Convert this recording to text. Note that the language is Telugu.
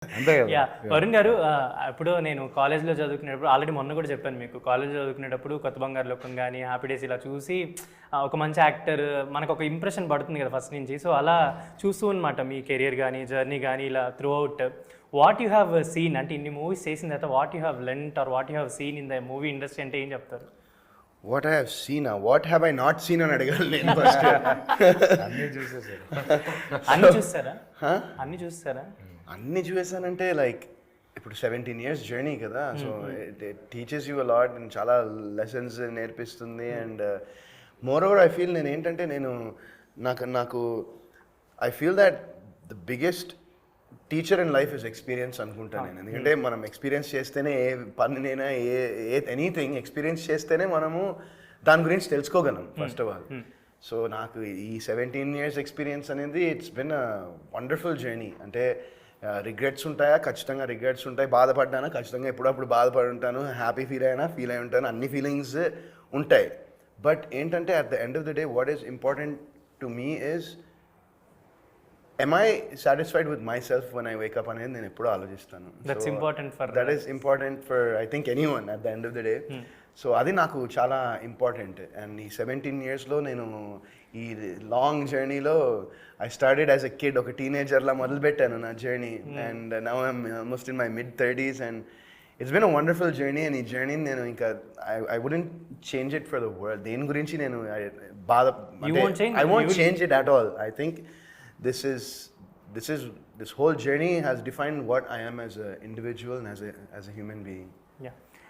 అంతే కదా. యా వరుణ్ గారు, ఇప్పుడు నేను కాలేజ్లో చదువుకునేటప్పుడు ఆల్రెడీ మొన్న కూడా చెప్పాను మీకు, కాలేజ్లో చదువుకునేటప్పుడు కొత్త బంగారు లోకం కానీ హ్యాపీ డేస్ ఇలా చూసి ఒక మంచి యాక్టర్ మనకు ఒక ఇంప్రెషన్ పడుతుంది కదా ఫస్ట్ నుంచి. సో అలా చూస్తూ అనమాట మీ కెరియర్ కానీ జర్నీ కానీ ఇలా throughout what you have seen, అంటే ఇన్ని మూవీస్ చేసిన తర్వాత what you have learnt or what you have seen in the movie industry అంటే ఏం చెప్తారు? What I have seen, what have I not seen అని అడగాలి నేను ఫస్ట్. అన్నీ చూసేసారు. అన్ని చూస్తారా? అన్ని చూస్తారా? అన్నీ చూసానంటే లైక్ ఇప్పుడు 17 years జర్నీ కదా, so it teaches you a lot and చాలా లెసన్స్ నేర్పిస్తుంది. And more over I feel నేను ఏంటంటే నాకు I feel that the biggest teacher in life is experience అనుకుంటాను నేను. ఎందుకంటే మనం ఎక్స్పీరియన్స్ చేస్తేనే ఏ పనినైనా ఎనీథింగ్ ఎక్స్పీరియన్స్ చేస్తేనే మనము దాని గురించి తెలుసుకోగలం ఫస్ట్ ఆఫ్ ఆల్. సో నాకు ఈ 17 years ఎక్స్పీరియన్స్ అనేది it's been a wonderful journey. అంటే రిగ్రెట్స్ ఉంటాయా? ఖచ్చితంగా రిగ్రెట్స్ ఉంటాయి. బాధపడ్డానా? ఖచ్చితంగా ఎప్పుడప్పుడు బాధపడి ఉంటాను. హ్యాపీ ఫీల్ అయి ఉంటాను. అన్ని ఫీలింగ్స్ ఉంటాయి. బట్ ఏంటంటే at the end of the day what is important to me is am I satisfied with myself when I wake up అనేది నేను ఎప్పుడూ ఆలోచిస్తాను. That's important for that is important for I think anyone at the end of the day. So అది నాకు చాలా ఇంపార్టెంట్. అండ్ ఈ 17 yearsలో నేను ఈ లాంగ్ జర్నీలో I started as a kid, ఒక టీనేజర్లా మొదలుపెట్టాను నా journey. And now I'm almost in my mid-30s and it's been a wonderful journey. And ఈ జర్నీని నేను ఇంకా I wouldn't change it for the world. దేని గురించి నేను I won't change it at all. I think this whole journey has defined what I am as an individual and as a human being. Yeah.